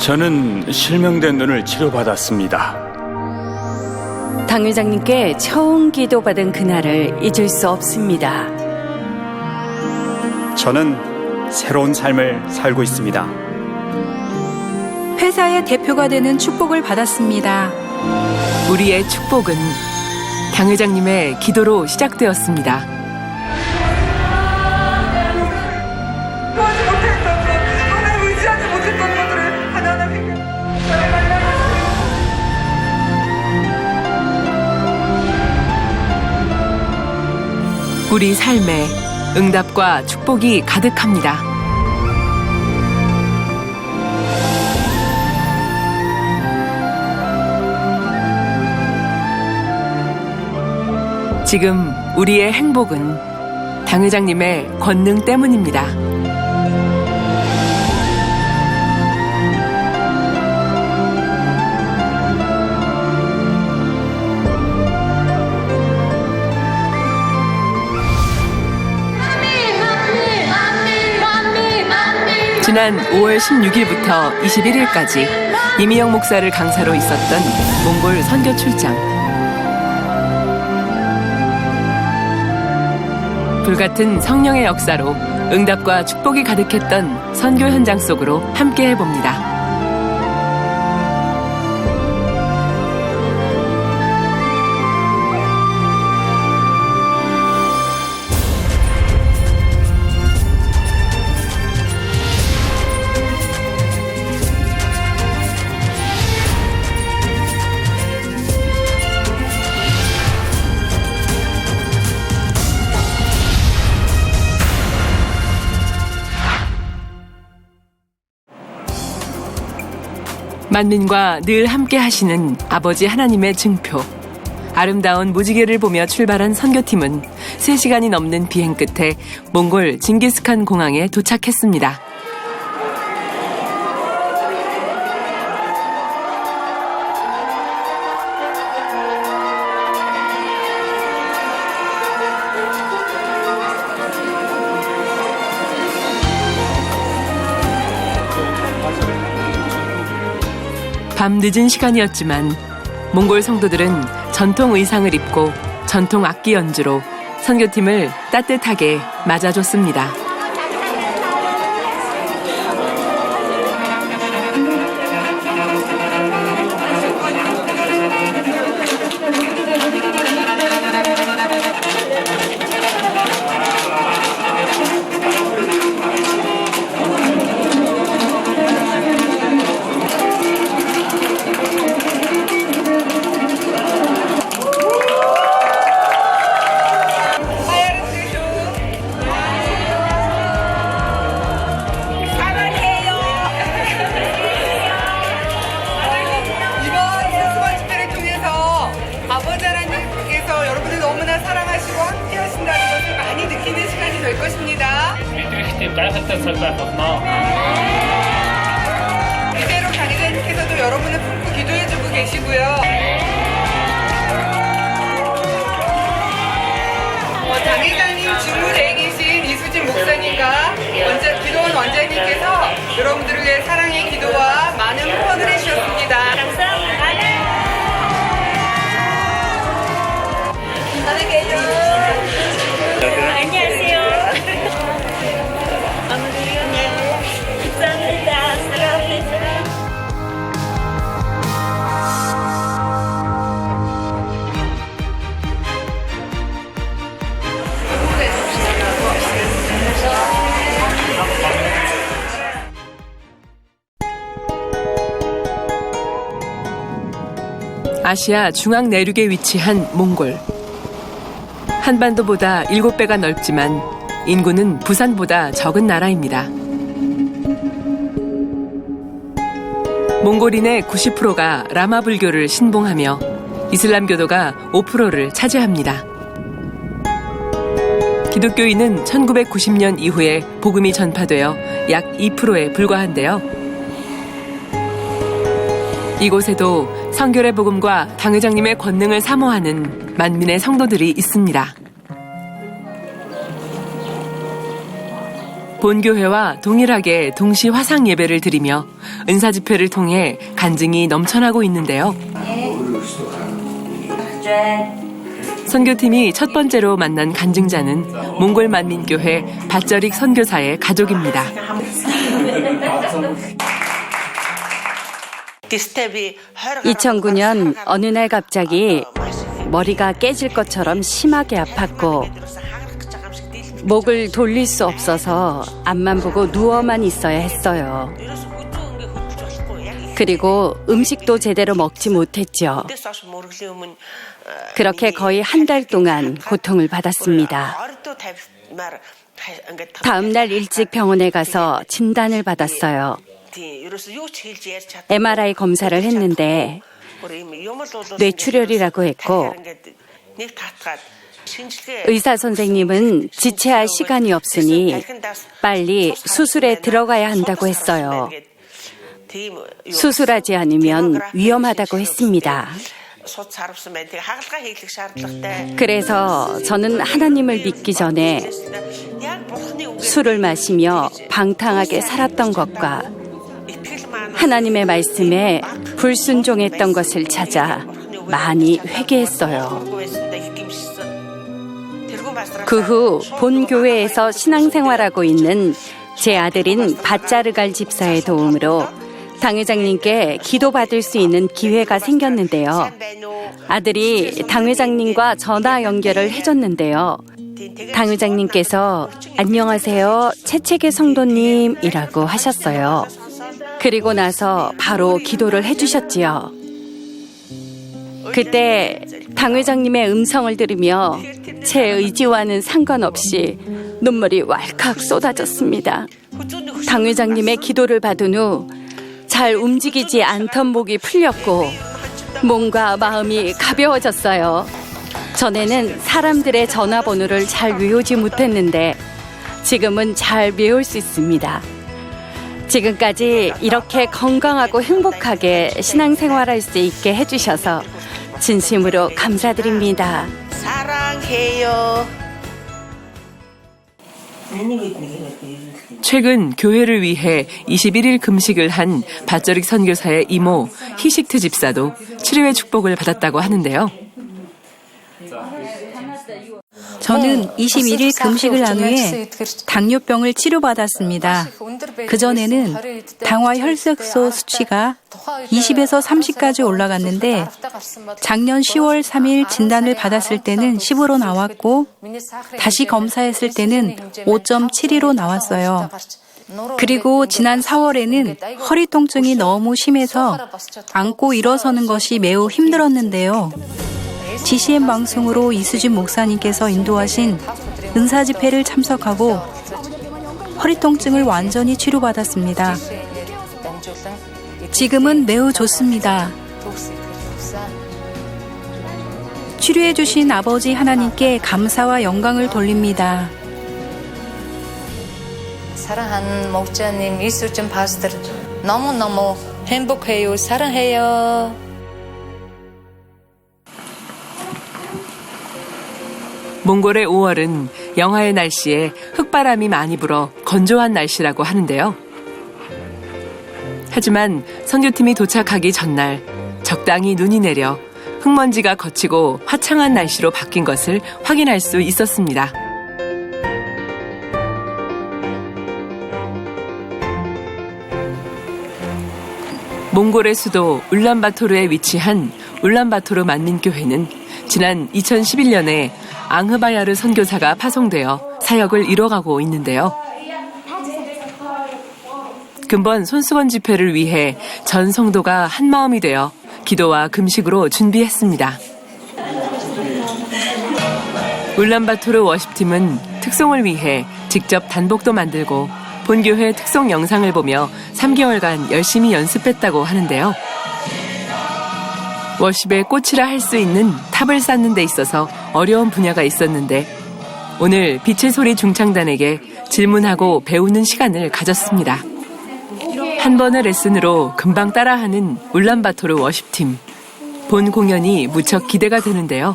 저는 실명된 눈을 치료받았습니다. 당 회장님께 처음 기도받은 그날을 잊을 수 없습니다. 저는 새로운 삶을 살고 있습니다. 회사의 대표가 되는 축복을 받았습니다. 우리의 축복은 당 회장님의 기도로 시작되었습니다. 우리 삶에 응답과 축복이 가득합니다. 지금 우리의 행복은 당 회장님의 권능 때문입니다. 지난 5월 16일부터 21일까지 이미영 목사를 강사로 있었던 몽골 선교 출장. 불같은 성령의 역사로 응답과 축복이 가득했던 선교 현장 속으로 함께 해봅니다. 만민과 늘 함께 하시는 아버지 하나님의 증표. 아름다운 무지개를 보며 출발한 선교팀은 3시간이 넘는 비행 끝에 몽골 징기스칸 공항에 도착했습니다. 밤 늦은 시간이었지만 몽골 성도들은 전통 의상을 입고 전통 악기 연주로 선교팀을 따뜻하게 맞아줬습니다. 이대로 강의자님께서도 여러분을 품고 기도해주고 계시고요. 강의자님 직무대행이신 이수진 목사님과 기도원 원장님께서 여러분들을 위해 사랑의 기도와 많은 후원을 해주셨습니다. 감사합니다. 안녕하세요. 아시아 중앙 내륙에 위치한 몽골. 한반도보다 7배가 넓지만 인구는 부산보다 적은 나라입니다. 몽골인의 90%가 라마 불교를 신봉하며 이슬람교도가 5%를 차지합니다. 기독교인은 1990년 이후에 복음이 전파되어 약 2%에 불과한데요. 이곳에도 성결의 복음과 당 회장님의 권능을 사모하는 만민의 성도들이 있습니다. 본교회와 동일하게 동시 화상 예배를 드리며 은사 집회를 통해 간증이 넘쳐나고 있는데요. 선교팀이 첫 번째로 만난 간증자는 몽골 만민교회 밧저릭 선교사의 가족입니다. 2009년 어느 날 갑자기 머리가 깨질 것처럼 심하게 아팠고 목을 돌릴 수 없어서 앞만 보고 누워만 있어야 했어요. 그리고 음식도 제대로 먹지 못했죠. 그렇게 거의 한 달 동안 고통을 받았습니다. 다음 날 일찍 병원에 가서 진단을 받았어요. MRI 검사를 했는데 뇌출혈이라고 했고 의사 선생님은 지체할 시간이 없으니 빨리 수술에 들어가야 한다고 했어요. 수술하지 않으면 위험하다고 했습니다. 그래서 저는 하나님을 믿기 전에 술을 마시며 방탕하게 살았던 것과 하나님의 말씀에 불순종했던 것을 찾아 많이 회개했어요. 그 후 본교회에서 신앙생활하고 있는 제 아들인 밧자르갈 집사의 도움으로 당회장님께 기도받을 수 있는 기회가 생겼는데요. 아들이 당회장님과 전화 연결을 해줬는데요. 당회장님께서 안녕하세요, 채채계 성도님이라고 하셨어요. 그리고 나서 바로 기도를 해주셨지요. 그때 당회장님의 음성을 들으며 제 의지와는 상관없이 눈물이 왈칵 쏟아졌습니다. 당회장님의 기도를 받은 후 잘 움직이지 않던 목이 풀렸고 몸과 마음이 가벼워졌어요. 전에는 사람들의 전화번호를 잘 외우지 못했는데 지금은 잘 외울 수 있습니다. 지금까지 이렇게 건강하고 행복하게 신앙생활할 수 있게 해주셔서 진심으로 감사드립니다. 사랑해요. 최근 교회를 위해 21일 금식을 한 밧저릭 선교사의 이모 히식트 집사도 치료의 축복을 받았다고 하는데요. 저는 21일 금식을 한 후에 당뇨병을 치료받았습니다. 그전에는 당화 혈색소 수치가 20에서 30까지 올라갔는데 작년 10월 3일 진단을 받았을 때는 10으로 나왔고 다시 검사했을 때는 5.72로 나왔어요. 그리고 지난 4월에는 허리 통증이 너무 심해서 앉고 일어서는 것이 매우 힘들었는데요. GCN 방송으로 이수진 목사님께서 인도하신 은사 집회를 참석하고 허리 통증을 완전히 치료받았습니다. 지금은 매우 좋습니다. 치료해 주신 아버지 하나님께 감사와 영광을 돌립니다. 사랑하는 목자님, 이수진 파스터 너무너무 행복해요. 사랑해요. 몽골의 5월은 영하의 날씨에 흙바람이 많이 불어 건조한 날씨라고 하는데요. 하지만 선교팀이 도착하기 전날 적당히 눈이 내려 흙먼지가 걷히고 화창한 날씨로 바뀐 것을 확인할 수 있었습니다. 몽골의 수도 울란바토르에 위치한 울란바토르 만민교회는 지난 2011년에 앙흐바야르 선교사가 파송되어 사역을 이뤄가고 있는데요. 근본 손수건 집회를 위해 전 성도가 한마음이 되어 기도와 금식으로 준비했습니다. 울란바토르 워십팀은 특송을 위해 직접 단복도 만들고 본교회 특송 영상을 보며 3개월간 열심히 연습했다고 하는데요. 워십의 꽃이라 할 수 있는 탑을 쌓는 데 있어서 어려운 분야가 있었는데 오늘 빛의 소리 중창단에게 질문하고 배우는 시간을 가졌습니다. 한 번의 레슨으로 금방 따라하는 울란바토르 워십팀. 본 공연이 무척 기대가 되는데요.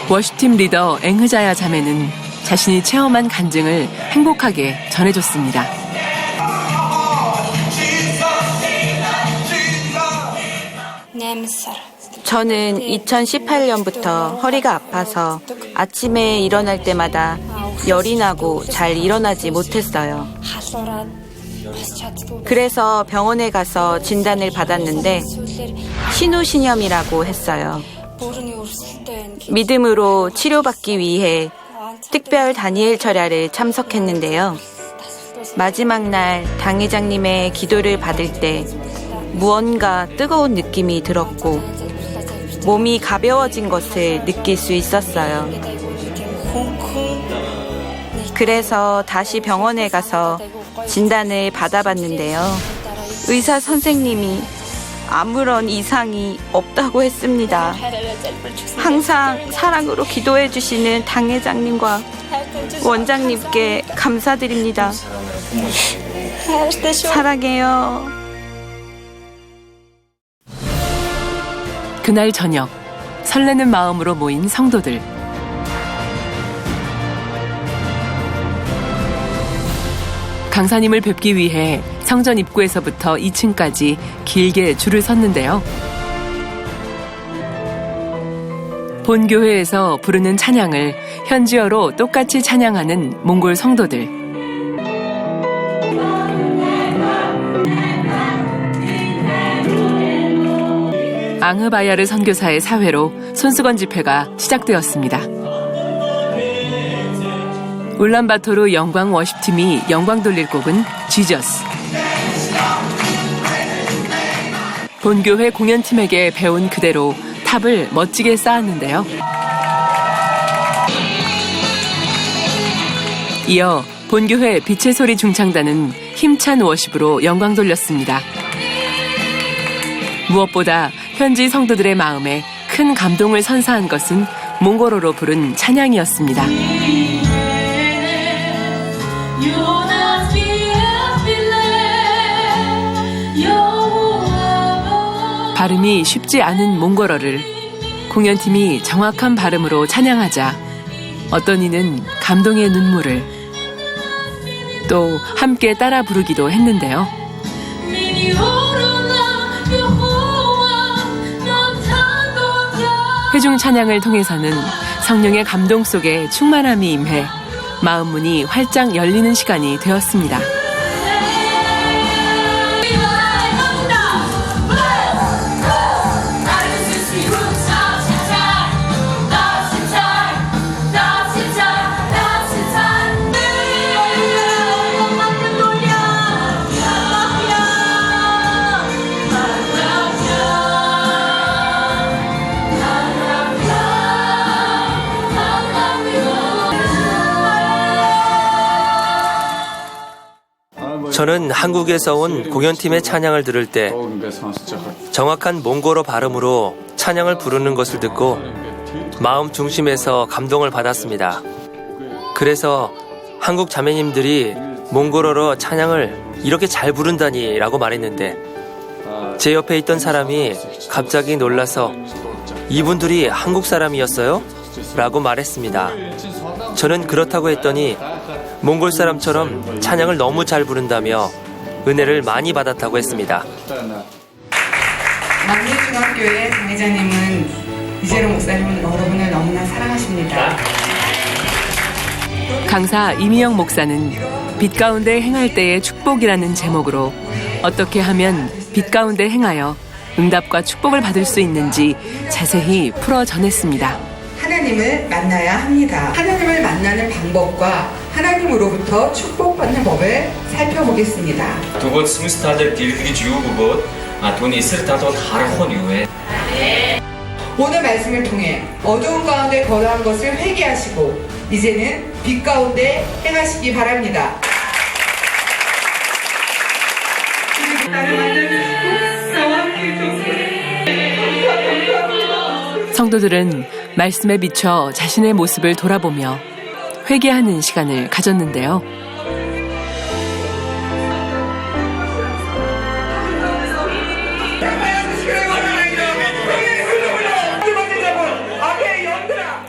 워십팀 리더 앵흐자야 자매는 자신이 체험한 간증을 행복하게 전해줬습니다. 저는 2018년부터 허리가 아파서 아침에 일어날 때마다 열이 나고 잘 일어나지 못했어요. 그래서 병원에 가서 진단을 받았는데 신우신염이라고 했어요. 믿음으로 치료받기 위해 특별 다니엘 철야를 참석했는데요. 마지막 날 당회장님의 기도를 받을 때 무언가 뜨거운 느낌이 들었고 몸이 가벼워진 것을 느낄 수 있었어요. 그래서 다시 병원에 가서 진단을 받아봤는데요. 의사 선생님이 아무런 이상이 없다고 했습니다. 항상 사랑으로 기도해 주시는 당회장님과 원장님께 감사드립니다. 사랑해요. 그날 저녁 설레는 마음으로 모인 성도들. 강사님을 뵙기 위해 성전 입구에서부터 2층까지 길게 줄을 섰는데요. 본교회에서 부르는 찬양을 현지어로 똑같이 찬양하는 몽골 성도들. 앙흐바야르 선교사의 사회로 손수건 집회가 시작되었습니다. 울란바토르 영광 워십팀이 영광 돌릴 곡은 지저스. 본교회 공연팀에게 배운 그대로 탑을 멋지게 쌓았는데요. 이어 본교회 빛의 소리 중창단은 힘찬 워십으로 영광 돌렸습니다. 무엇보다 현지 성도들의 마음에 큰 감동을 선사한 것은 몽골어로 부른 찬양이었습니다. 발음이 쉽지 않은 몽골어를 공연팀이 정확한 발음으로 찬양하자 어떤 이는 감동의 눈물을 또 함께 따라 부르기도 했는데요. 회중 찬양을 통해서는 성령의 감동 속에 충만함이 임해 마음 문이 활짝 열리는 시간이 되었습니다. 저는 한국에서 온 공연팀의 찬양을 들을 때 정확한 몽골어 발음으로 찬양을 부르는 것을 듣고 마음 중심에서 감동을 받았습니다. 그래서 한국 자매님들이 몽골어로 찬양을 이렇게 잘 부른다니 라고 말했는데 제 옆에 있던 사람이 갑자기 놀라서 이분들이 한국 사람이었어요? 라고 말했습니다. 저는 그렇다고 했더니 몽골 사람처럼 찬양을 너무 잘 부른다며 은혜를 많이 받았다고 했습니다. 남녀중학교의 당회장님은 이재롱 목사님은 여러분을 너무나 사랑하십니다. 강사 이미영 목사는 빛 가운데 행할 때의 축복이라는 제목으로 어떻게 하면 빛 가운데 행하여 응답과 축복을 받을 수 있는지 자세히 풀어 전했습니다. 하나님을 만나야 합니다. 하나님을 만나는 방법과 하나님으로부터 축복받는 법을 살펴보겠습니다. 오늘 말씀을 통해 어두운 가운데 거룩한 것을 회개하시고 이제는 빛 가운데 행하시기 바랍니다. 성도들은 말씀에 비춰 자신의 모습을 돌아보며 회개하는 시간을 가졌는데요.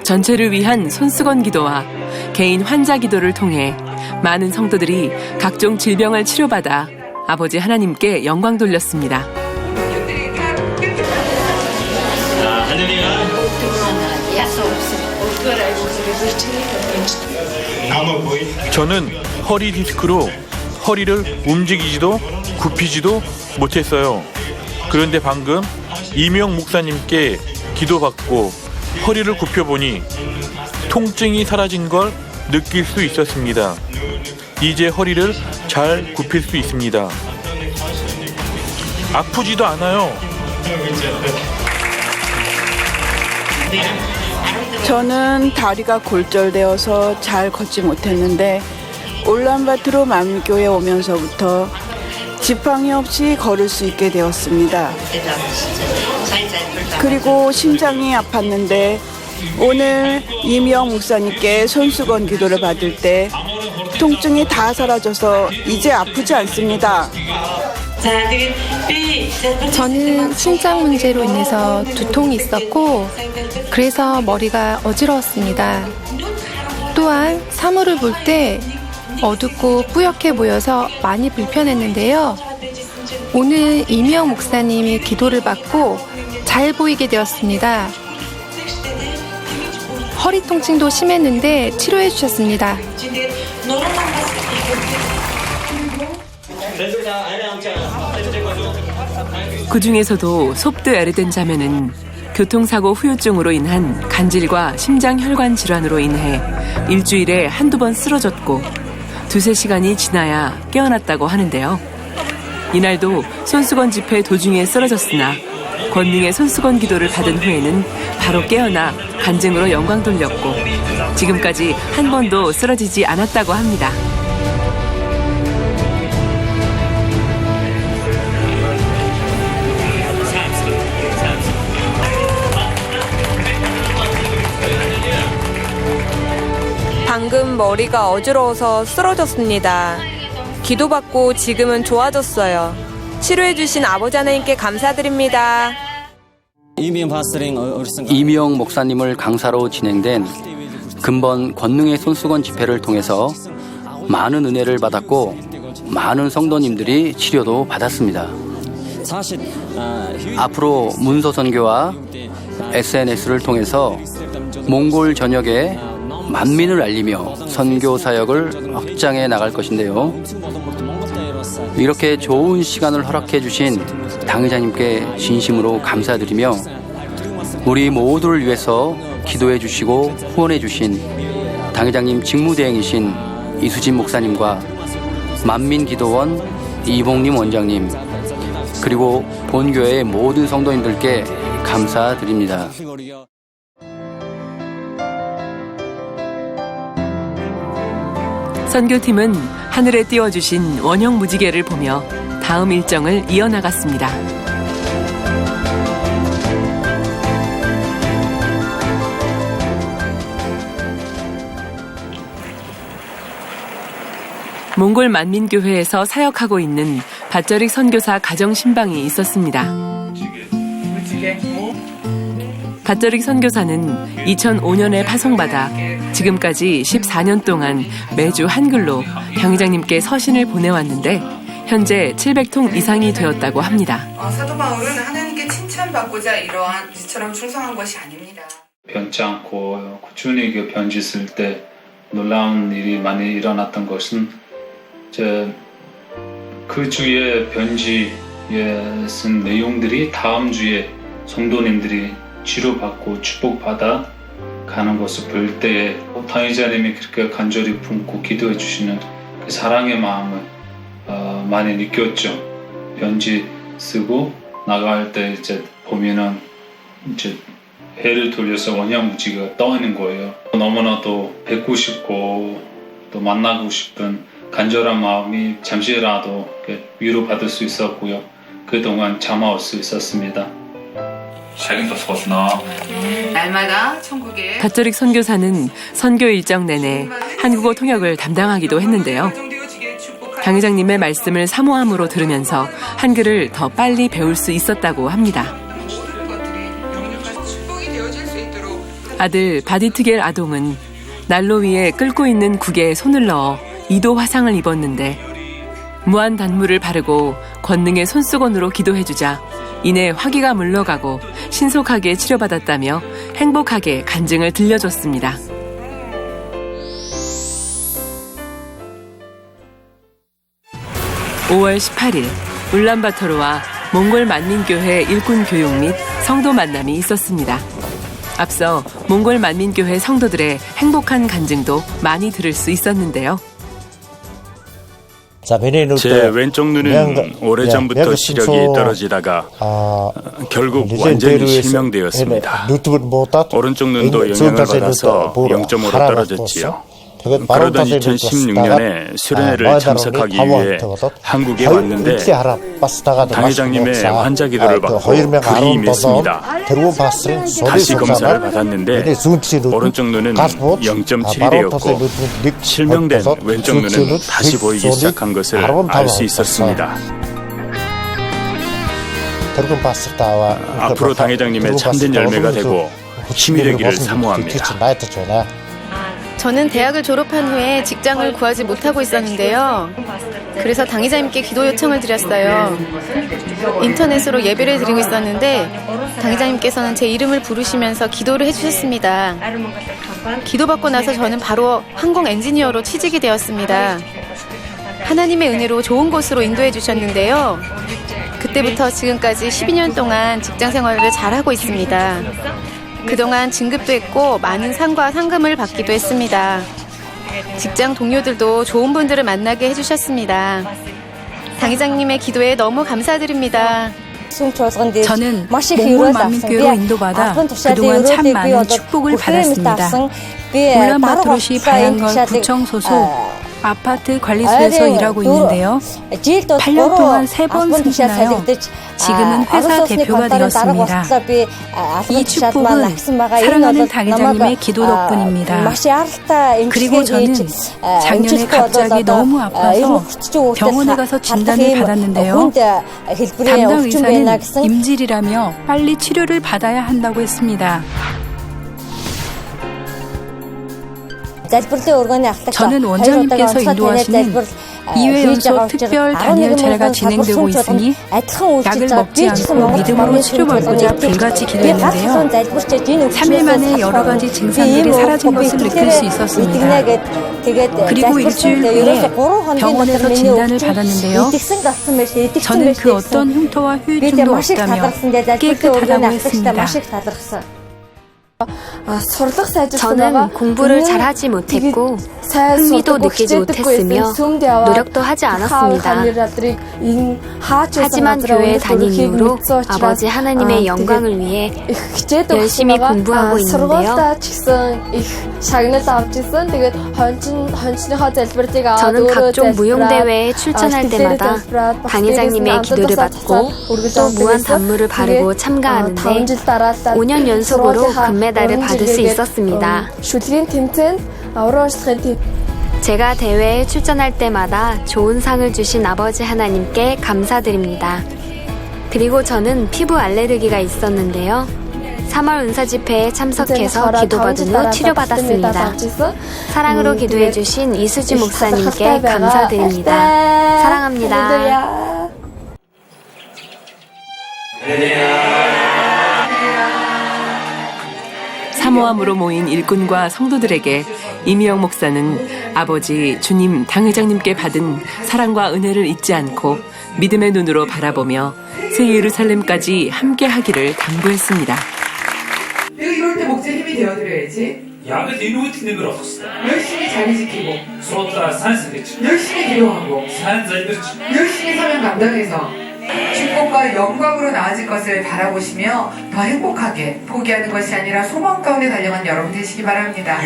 전체를 위한 손수건 기도와 개인 환자 기도를 통해 많은 성도들이 각종 질병을 치료받아 아버지 하나님께 영광 돌렸습니다. 저는 허리 디스크로 허리를 움직이지도 굽히지도 못했어요. 그런데 방금 이명 목사님께 기도받고 허리를 굽혀보니 통증이 사라진 걸 느낄 수 있었습니다. 이제 허리를 잘 굽힐 수 있습니다. 아프지도 않아요. 저는 다리가 골절되어서 잘 걷지 못했는데 울란바토르 만민교회 오면서부터 지팡이 없이 걸을 수 있게 되었습니다. 그리고 심장이 아팠는데 오늘 이명 목사님께 손수건 기도를 받을 때 통증이 다 사라져서 이제 아프지 않습니다. 저는 심장 문제로 인해서 두통이 있었고 그래서 머리가 어지러웠습니다. 또한 사물을 볼 때 어둡고 뿌옇게 보여서 많이 불편했는데요. 오늘 이명 목사님이 기도를 받고 잘 보이게 되었습니다. 허리 통증도 심했는데 치료해 주셨습니다. 그 중에서도 솝드 에르덴 자매는 교통사고 후유증으로 인한 간질과 심장혈관 질환으로 인해 일주일에 한두 번 쓰러졌고 두세 시간이 지나야 깨어났다고 하는데요. 이날도 손수건 집회 도중에 쓰러졌으나 권능의 손수건 기도를 받은 후에는 바로 깨어나 간증으로 영광 돌렸고 지금까지 한 번도 쓰러지지 않았다고 합니다. 방금 머리가 어지러워서 쓰러졌습니다. 기도받고 지금은 좋아졌어요. 치료해주신 아버지 하나님께 감사드립니다. 이명 목사님을 강사로 진행된 근본 권능의 손수건 집회를 통해서 많은 은혜를 받았고 많은 성도님들이 치료도 받았습니다. 앞으로 문서 선교와 SNS를 통해서 몽골 전역에 만민을 알리며 선교 사역을 확장해 나갈 것인데요. 이렇게 좋은 시간을 허락해 주신 당회자님께 진심으로 감사드리며 우리 모두를 위해서 기도해 주시고 후원해 주신 당회장님 직무대행이신 이수진 목사님과 만민기도원 이봉림 원장님 그리고 본교회의 모든 성도님들께 감사드립니다. 선교팀은 하늘에 띄워주신 원형 무지개를 보며 다음 일정을 이어나갔습니다. 몽골 만민교회에서 사역하고 있는 밧저릭 선교사 가정신방이 있었습니다. 밧저릭 선교사는 2005년에 파송받아 지금까지 14년 동안 매주 한글로 당회장님께 서신을 보내왔는데 현재 700통 이상이 되었다고 합니다. 사도 바울은 하나님께 칭찬받고자 이러한 이처럼 충성한 것이 아닙니다. 변치 않고 꾸준히 편지 쓸 때 놀라운 일이 많이 일어났던 것은 그 주에 편지에 쓴 내용들이 다음 주에 성도님들이 치료받고 축복받아 가는 것을 볼 때에 당회자님이 그렇게 간절히 품고 기도해 주시는 그 사랑의 마음을 많이 느꼈죠. 편지 쓰고 나갈 때 이제 보면은 이제 해를 돌려서 원형무지개가 떠있는 거예요. 너무나도 뵙고 싶고 또 만나고 싶은 간절한 마음이 잠시라도 위로받을 수 있었고요. 그동안 참아올 수 있었습니다. 날마다 천국에 밧저릭 선교사는 선교 일정 내내 한국어 통역을 담당하기도 했는데요. 당회장님의 말씀을 사모함으로 들으면서 한글을 더 빨리 배울 수 있었다고 합니다. 아들 바디트겔 아동은 난로 위에 끓고 있는 국에 손을 넣어 2도 화상을 입었는데 무한 단물을 바르고 권능의 손수건으로 기도해주자 이내 화기가 물러가고 신속하게 치료받았다며 행복하게 간증을 들려줬습니다. (5월 18일) 울란바토르와 몽골 만민교회 일꾼 교육 및 성도 만남이 있었습니다. 앞서 몽골 만민교회 성도들의 행복한 간증도 많이 들을 수 있었는데요. 제 왼쪽 눈은 오래전부터 시력이 떨어지다가 결국 완전히 실명되었습니다. 오른쪽 눈도 영향을 받아서 0.5로 떨어졌지요. 그러던 2016년에 수련회를 참석하기 위해 한국에 왔는데 당회장님의 환자 기도를 받고 불이 임했습니다. 다시 검사를 받았는데 오른쪽 눈은 0.7이었고 실명된 왼쪽 눈은 다시 보이기 시작한 것을 알 수 있었습니다. 앞으로 당회장님의 참된 열매가 되고 힘이 되기를 사모합니다. 저는 대학을 졸업한 후에 직장을 구하지 못하고 있었는데요. 그래서 당회자님께 기도 요청을 드렸어요. 인터넷으로 예배를 드리고 있었는데 당회자님께서는 제 이름을 부르시면서 기도를 해주셨습니다. 기도받고 나서 저는 바로 항공 엔지니어로 취직이 되었습니다. 하나님의 은혜로 좋은 곳으로 인도해 주셨는데요. 그때부터 지금까지 12년 동안 직장 생활을 잘하고 있습니다. 그동안 진급도 했고 많은 상과 상금을 받기도 했습니다. 직장 동료들도 좋은 분들을 만나게 해주셨습니다. 당회장님의 기도에 너무 감사드립니다. 저는 몽골 만민교회로 인도받아 그동안 참 많은 축복을 받았습니다. 울란바토르시 바얀걸 구청 소속 아파트 관리소에서 일하고 있는데요. 8년 동안 3번 승진하여 지금은 회사 대표가 되었습니다. 이 축복은 사랑하는 당회장님의 기도 덕분입니다. 그리고 저는 작년에 갑자기 너무 아파서 병원에 가서 진단을 받았는데요. 담당 의사는 임질이라며 빨리 치료를 받아야 한다고 했습니다. 저는 원장님께서 인도하시는 2회 연속 특별 다니엘 차례가 진행되고 있으니 약을 먹지 않고 믿음으로 치료받고자 불같이 기도했는데요. 3일 만에 여러 가지 증상들이 사라진 것을 느낄 수 있었습니다. 그리고 일주일 후에 병원에서 진단을 받았는데요. 저는 그 어떤 흉터와 후유증도 없다며 깨끗하다고 했습니다. 저는 공부를 잘하지 못했고 흥미도 느끼지 못했으며 노력도 하지 않았습니다. 하지만 교회에 다닌 이후로 아버지 하나님의 영광을 위해 열심히 공부하고 있는데요. 저는 각종 무용대회에 출전할 때마다 당회장님의 기도를 받고 또 무한 단물을 바르고 참가하는데 5년 연속으로 금메달을 받을 수 있었습니다. 제가 대회에 출전할 때마다 좋은 상을 주신 아버지 하나님께 감사드립니다. 그리고 저는 피부 알레르기가 있었는데요. 3월 은사 집회에 참석해서 기도받은 후 치료받았습니다. 사랑으로 기도해주신 이수지 목사님께 감사드립니다. 사랑합니다. 사모함으로 모인 일꾼과 성도들에게 이미영 목사는 아버지 주님 당회장님께 받은 사랑과 은혜를 잊지 않고 믿음의 눈으로 바라보며 새 예루살렘까지 함께 하기를 당부했습니다. 내가 이럴 때 목재 힘이 되어드려야지. 열심히 자리 지키고 열심히 기도하고 열심히 사명 감당해서 축복과 영광으로 나아질 것을 바라보시며 더 행복하게 포기하는 것이 아니라 소망 가운데 달려간 여러분 되시기 바랍니다.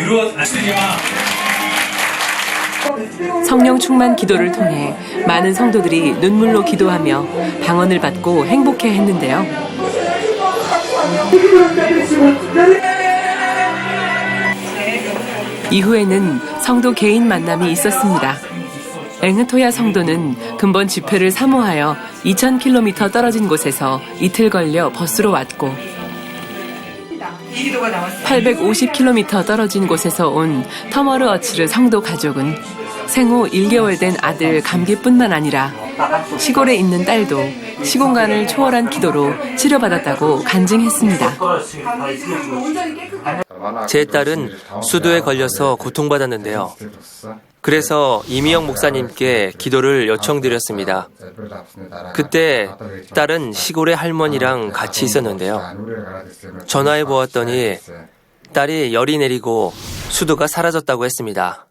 성령 충만 기도를 통해 많은 성도들이 눈물로 기도하며 방언을 받고 행복해 했는데요. 이후에는 성도 개인 만남이 있었습니다. 엥흐토야 성도는 근본 집회를 사모하여 2,000km 떨어진 곳에서 이틀 걸려 버스로 왔고 이 기도가 나왔어요. 850km 떨어진 곳에서 온 터머르 어치르 성도 가족은 생후 1개월 된 아들 감기뿐만 아니라 시골에 있는 딸도 시공간을 초월한 기도로 치료받았다고 간증했습니다. 제 딸은 수두에 걸려서 고통받았는데요. 그래서 이미영 목사님께 기도를 요청드렸습니다. 그때 딸은 시골의 할머니랑 같이 있었는데요. 전화해 보았더니 딸이 열이 내리고 수두가 사라졌다고 했습니다.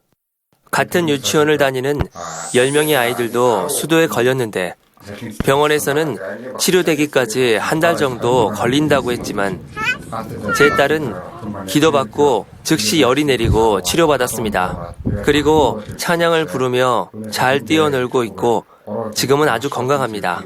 같은 유치원을 다니는 10명의 아이들도 수두에 걸렸는데 병원에서는 치료되기까지 한 달 정도 걸린다고 했지만 제 딸은 기도받고 즉시 열이 내리고 치료받았습니다. 그리고 찬양을 부르며 잘 뛰어놀고 있고 지금은 아주 건강합니다.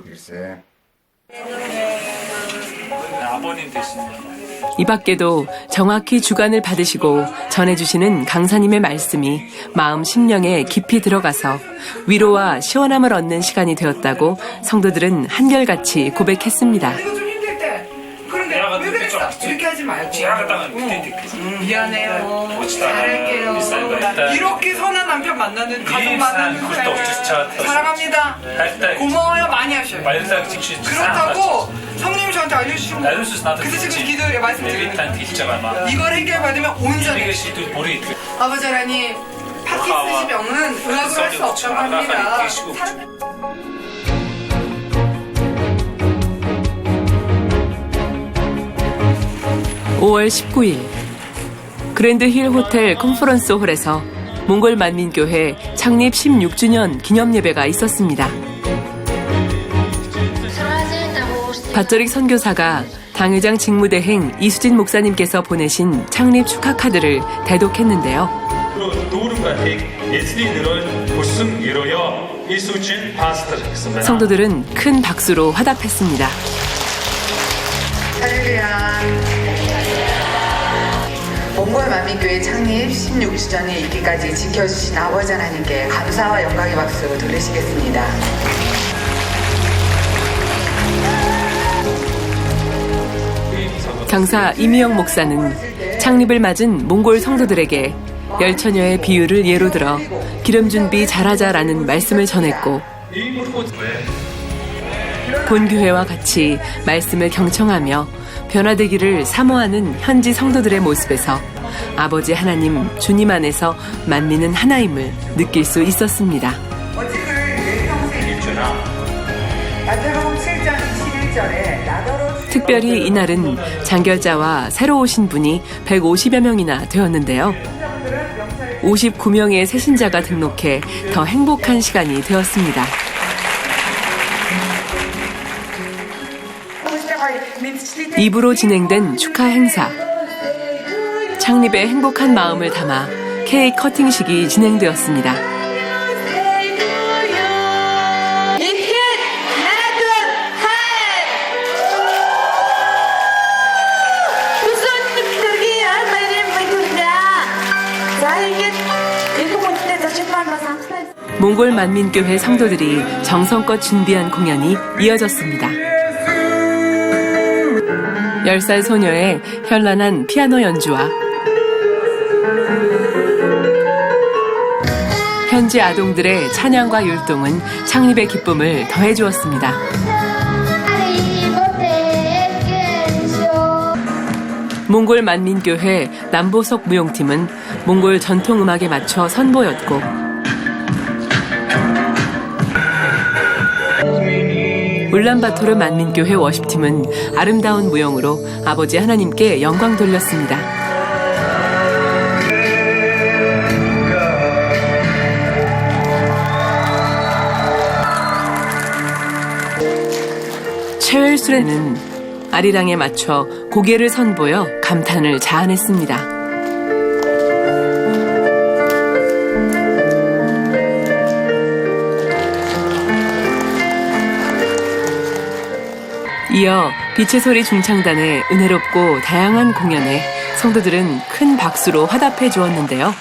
이 밖에도 정확히 주관을 받으시고 전해주시는 강사님의 말씀이 마음 심령에 깊이 들어가서 위로와 시원함을 얻는 시간이 되었다고 성도들은 한결같이 고백했습니다. 이렇게 하지 말고 미안해요. 잘할게요. 이렇게 선한 남편 만나는 가족 만나는 사랑합니다. 고마워요. 많이 하셔요. 그렇다고 성님이 저한테 알려주신 거 그래서 지금 기도에 말씀드리는 거예요. 이걸 해결받으면 온전히 아버지 하나님 파키스지 병은 의학으로 할 수 없다고 합니다. 5월 19일 그랜드힐 호텔 컨퍼런스 홀에서 몽골 만민교회 창립 16주년 기념 예배가 있었습니다. 밭저릭 선교사가 당회장 직무대행 이수진 목사님께서 보내신 창립 축하 카드를 대독했는데요. 성도들은 큰 박수로 화답했습니다. 할렐루야. 몽골 만민교회 창립 16주년에 이기까지 지켜주신 아버지 하나님께 감사와 영광의 박수 돌리시겠습니다. 강사 이미영 목사는 창립을 맞은 몽골 성도들에게 열처녀의 비유를 예로 들어 기름 준비 잘하자라는 말씀을 전했고 본교회와 같이 말씀을 경청하며 변화되기를 사모하는 현지 성도들의 모습에서 아버지 하나님 주님 안에서 만민은 하나임을 느낄 수 있었습니다. 특별히 이날은 장결자와 새로 오신 분이 150여 명이나 되었는데요. 59명의 새신자가 등록해 더 행복한 시간이 되었습니다. 입으로 진행된 축하 행사. 창립의 행복한 마음을 담아 케이크 커팅식이 진행되었습니다. 몽골 만민교회 성도들이 정성껏 준비한 공연이 이어졌습니다. 10살 소녀의 현란한 피아노 연주와 현지 아동들의 찬양과 율동은 창립의 기쁨을 더해주었습니다. 몽골 만민교회 남보석 무용팀은 몽골 전통음악에 맞춰 선보였고 울란바토르 만민교회 워십팀은 아름다운 무용으로 아버지 하나님께 영광 돌렸습니다. 최웰수레는 아리랑에 맞춰 고개를 선보여 감탄을 자아냈습니다. 이어 빛의 소리 중창단의 은혜롭고 다양한 공연에 성도들은 큰 박수로 화답해 주었는데요.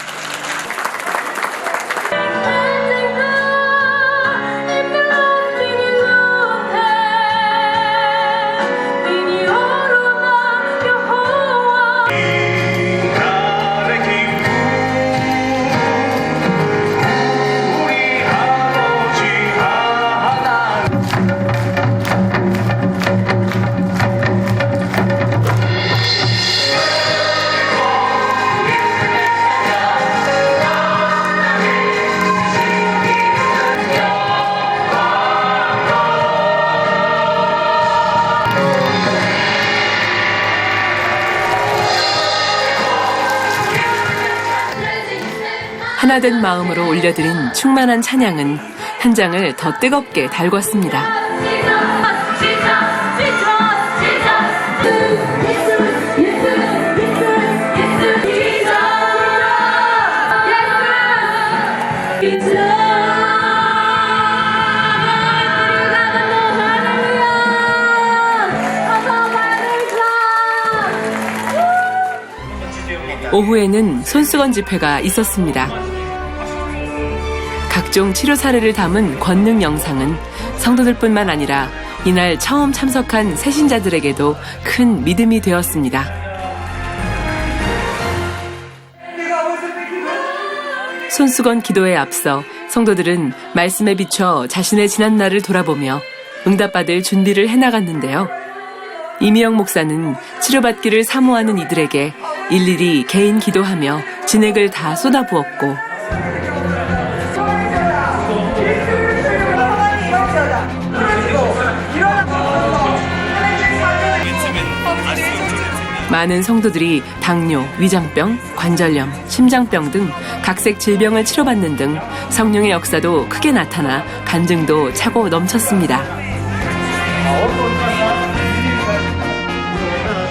하나된 마음으로 올려드린 충만한 찬양은 현장을 더 뜨겁게 달궜습니다. 오후에는 손수건 집회가 있었습니다. 각종 치료 사례를 담은 권능 영상은 성도들뿐만 아니라 이날 처음 참석한 새신자들에게도 큰 믿음이 되었습니다. 손수건 기도에 앞서 성도들은 말씀에 비춰 자신의 지난날을 돌아보며 응답받을 준비를 해나갔는데요. 이미영 목사는 치료받기를 사모하는 이들에게 일일이 개인 기도하며 진액을 다 쏟아부었고 많은 성도들이 당뇨, 위장병, 관절염, 심장병 등 각색 질병을 치료받는 등 성령의 역사도 크게 나타나 간증도 차고 넘쳤습니다.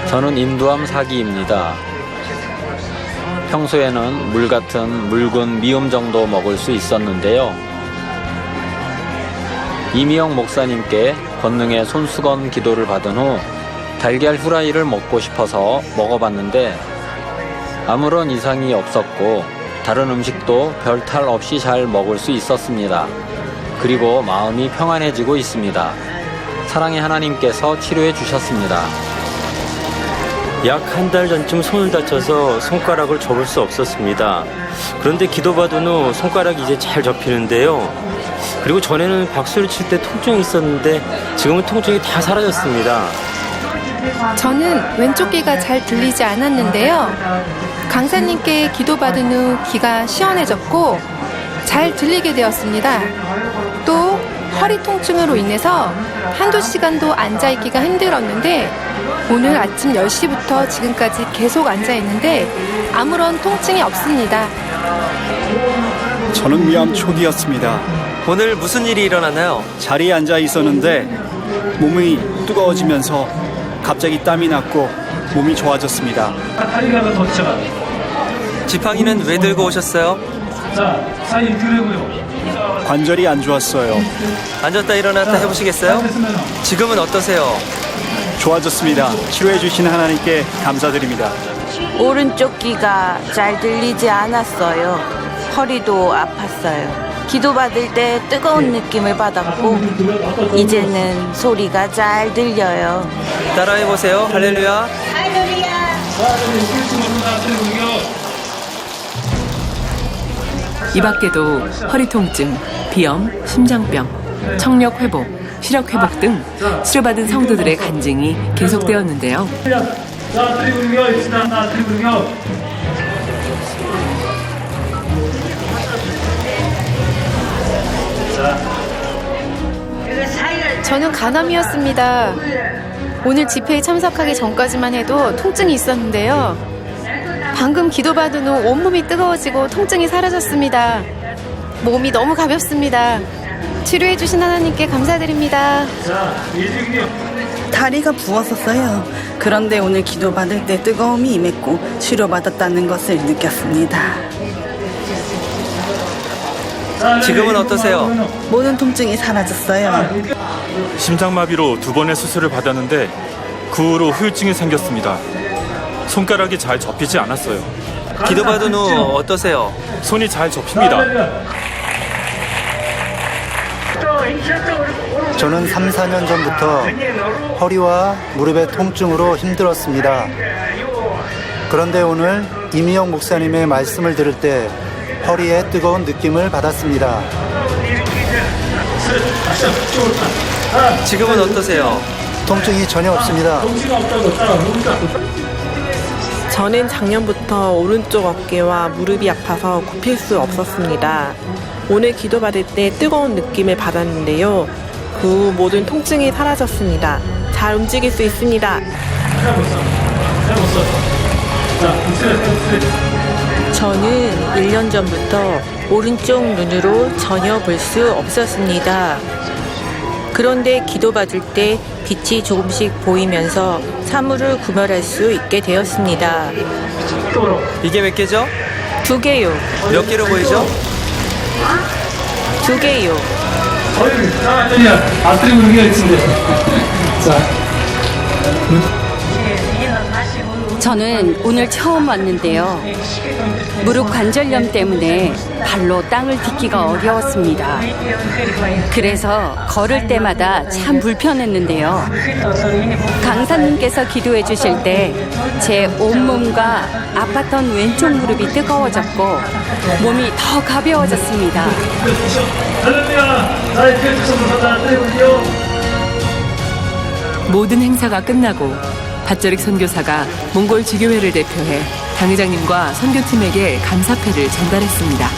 저는 인두암 4기입니다. 평소에는 물 같은 묽은 미음 정도 먹을 수 있었는데요. 이미영 목사님께 권능의 손수건 기도를 받은 후 달걀 후라이를 먹고 싶어서 먹어봤는데 아무런 이상이 없었고 다른 음식도 별 탈 없이 잘 먹을 수 있었습니다. 그리고 마음이 평안해지고 있습니다. 사랑의 하나님께서 치료해 주셨습니다. 약 한 달 전쯤 손을 다쳐서 손가락을 접을 수 없었습니다. 그런데 기도받은 후 손가락이 이제 잘 접히는데요. 그리고 전에는 박수를 칠 때 통증이 있었는데 지금은 통증이 다 사라졌습니다. 저는 왼쪽 귀가 잘 들리지 않았는데요. 강사님께 기도받은 후 귀가 시원해졌고 잘 들리게 되었습니다. 또 허리 통증으로 인해서 한두 시간도 앉아있기가 힘들었는데 오늘 아침 10시부터 지금까지 계속 앉아있는데 아무런 통증이 없습니다. 저는 위암 초기였습니다. 오늘 무슨 일이 일어났나요? 자리에 앉아 있었는데 몸이 뜨거워지면서 갑자기 땀이 났고 몸이 좋아졌습니다. 지팡이는 왜 들고 오셨어요? 관절이 안 좋았어요. 앉았다 일어났다 해보시겠어요? 지금은 어떠세요? 좋아졌습니다. 치료해 주신 하나님께 감사드립니다. 오른쪽 귀가 잘 들리지 않았어요. 허리도 아팠어요. 기도받을 때 뜨거운 느낌을 받았고 이제는 소리가 잘 들려요. 따라해보세요. 할렐루야. 이 밖에도 허리 통증, 비염, 심장병, 청력 회복, 시력 회복 등 치료받은 성도들의 간증이 계속되었는데요. 저는 간암이었습니다. 오늘 집회에 참석하기 전까지만 해도 통증이 있었는데요. 방금 기도받은 후 온몸이 뜨거워지고 통증이 사라졌습니다. 몸이 너무 가볍습니다. 치료해주신 하나님께 감사드립니다. 다리가 부었었어요. 그런데 오늘 기도받을 때 뜨거움이 임했고 치료받았다는 것을 느꼈습니다. 지금은 어떠세요? 모든 통증이 사라졌어요. 심장마비로 2번의 수술을 받았는데 그 후로 후유증이 생겼습니다. 손가락이 잘 접히지 않았어요. 기도받은 후 어떠세요? 손이 잘 접힙니다. 저는 3, 4년 전부터 허리와 무릎의 통증으로 힘들었습니다. 그런데 오늘 이미영 목사님의 말씀을 들을 때 허리에 뜨거운 느낌을 받았습니다. 지금은 어떠세요? 통증이 전혀 없습니다. 저는 작년부터 오른쪽 어깨와 무릎이 아파서 굽힐 수 없었습니다. 오늘 기도받을 때 뜨거운 느낌을 받았는데요. 그 후 모든 통증이 사라졌습니다. 잘 움직일 수 있습니다. 저는 1년 전부터 오른쪽 눈으로 전혀 볼 수 없었습니다. 그런데 기도받을 때 빛이 조금씩 보이면서 사물을 구별할 수 있게 되었습니다. 이게 몇 개죠? 2개요. 몇 개로 보이죠? 2개요. 저는 오늘 처음 왔는데요. 무릎 관절염 때문에 발로 땅을 딛기가 어려웠습니다. 그래서 걸을 때마다 참 불편했는데요. 강사님께서 기도해 주실 때 제 온몸과 아팠던 왼쪽 무릎이 뜨거워졌고 몸이 더 가벼워졌습니다. 모든 행사가 끝나고 밧저릭 선교사가 몽골 지교회를 대표해 당회장님과 선교팀에게 감사패를 전달했습니다.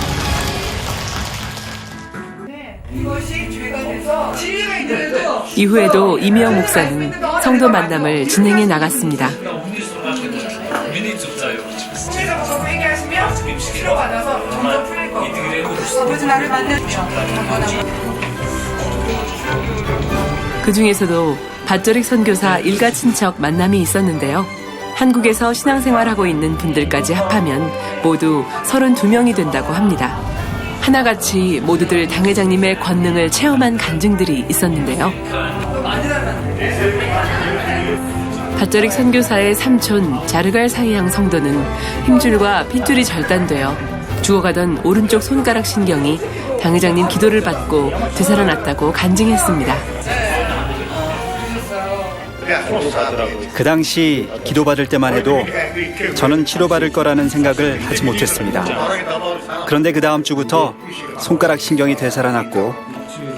이후에도 이미영 목사는 성도 만남을 진행해 나갔습니다. 그 중에서도 밧저릭 선교사 일가 친척 만남이 있었는데요. 한국에서 신앙생활하고 있는 분들까지 합하면 모두 32명이 된다고 합니다. 하나같이 모두들 당회장님의 권능을 체험한 간증들이 있었는데요. 밧저릭 선교사의 삼촌 자르갈 사이양 성도는 힘줄과 핏줄이 절단되어 죽어가던 오른쪽 손가락 신경이 당회장님 기도를 받고 되살아났다고 간증했습니다. 그 당시 기도받을 때만 해도 저는 치료받을 거라는 생각을 하지 못했습니다. 그런데 그 다음 주부터 손가락 신경이 되살아났고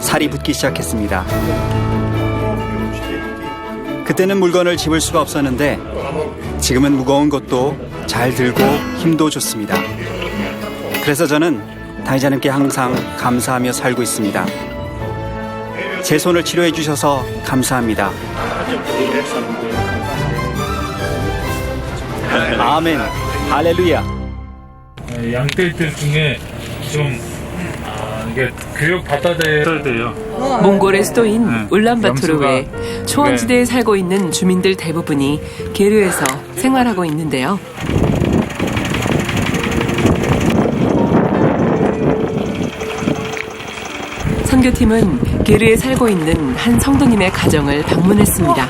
살이 붙기 시작했습니다. 그때는 물건을 집을 수가 없었는데 지금은 무거운 것도 잘 들고 힘도 좋습니다. 그래서 저는 당회자님께 항상 감사하며 살고 있습니다. 제 손을 치료해 주셔서 감사합니다. 아멘. 할렐루야. 양떼들 중에 좀 이게 교육 받아야 돼요. 몽골의 수도인 울란바토르 외 초원지대에 살고 있는 주민들 대부분이 게르에서 생활하고 있는데요. 선교팀은 게르에 살고 있는 한 성도님의 가정을 방문했습니다.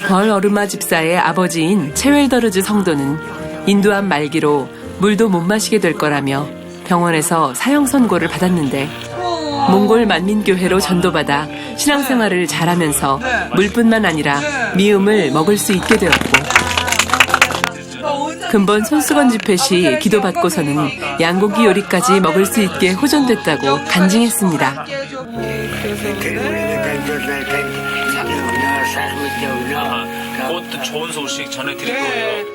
벌 어르마 집사의 아버지인 체웰더르즈 성도는 인두암 말기로 물도 못 마시게 될 거라며 병원에서 사형 선고를 받았는데 몽골 만민교회로 전도받아 신앙생활을 잘하면서 물뿐만 아니라 미음을 먹을 수 있게 되었고 근본 손수건 집회 시 기도받고서는 양고기 요리까지 먹을 수 있게 호전됐다고 간증했습니다. 곧 좋은 소식 전해드릴 거예요.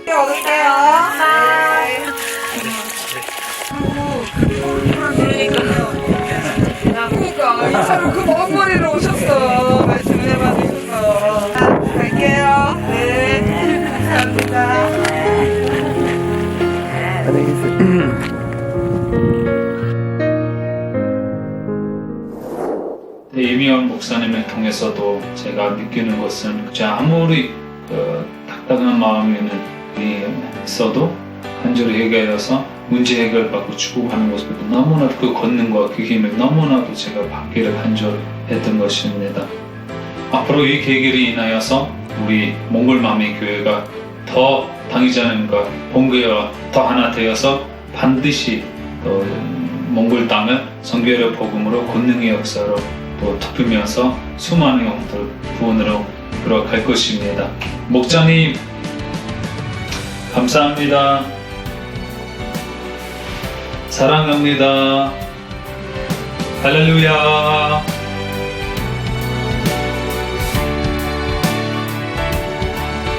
그러니까 이사로 그 먼 거리로 오셨어. 말씀 해봐주셔서. 갈게요. 네. 감사합니다. 이미영 목사님을 통해서도 제가 느끼는 것은 아무리 딱딱한 마음이 있어도 간절히 해결해서 문제 해결받고 축복하는 것도 너무나도 그 권능과 그 힘을 너무나도 제가 받기를 간절했던 것입니다. 앞으로 이 계기를 인하여서 우리 몽골마미 교회가 더 당의자님과 본교회와 더 하나 되어서 반드시 몽골 땅을 선교의 복음으로 권능의 역사로 또 덮으면서 수많은 영들 구원으로 끌어갈 것입니다. 목자님 감사합니다. 사랑합니다. 할렐루야.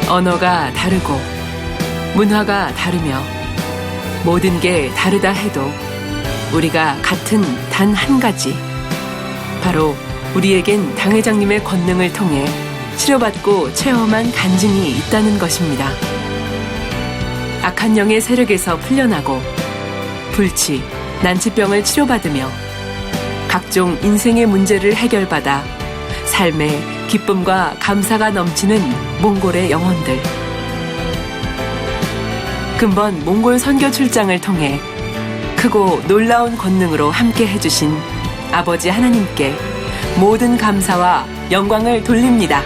언어가 다르고 문화가 다르며 모든 게 다르다 해도 우리가 같은 단 한 가지 바로 우리에겐 당회장님의 권능을 통해 치료받고 체험한 간증이 있다는 것입니다. 악한 영의 세력에서 풀려나고 불치, 난치병을 치료받으며 각종 인생의 문제를 해결받아 삶에 기쁨과 감사가 넘치는 몽골의 영혼들. 근본 몽골 선교 출장을 통해 크고 놀라운 권능으로 함께 해주신 아버지 하나님께 모든 감사와 영광을 돌립니다.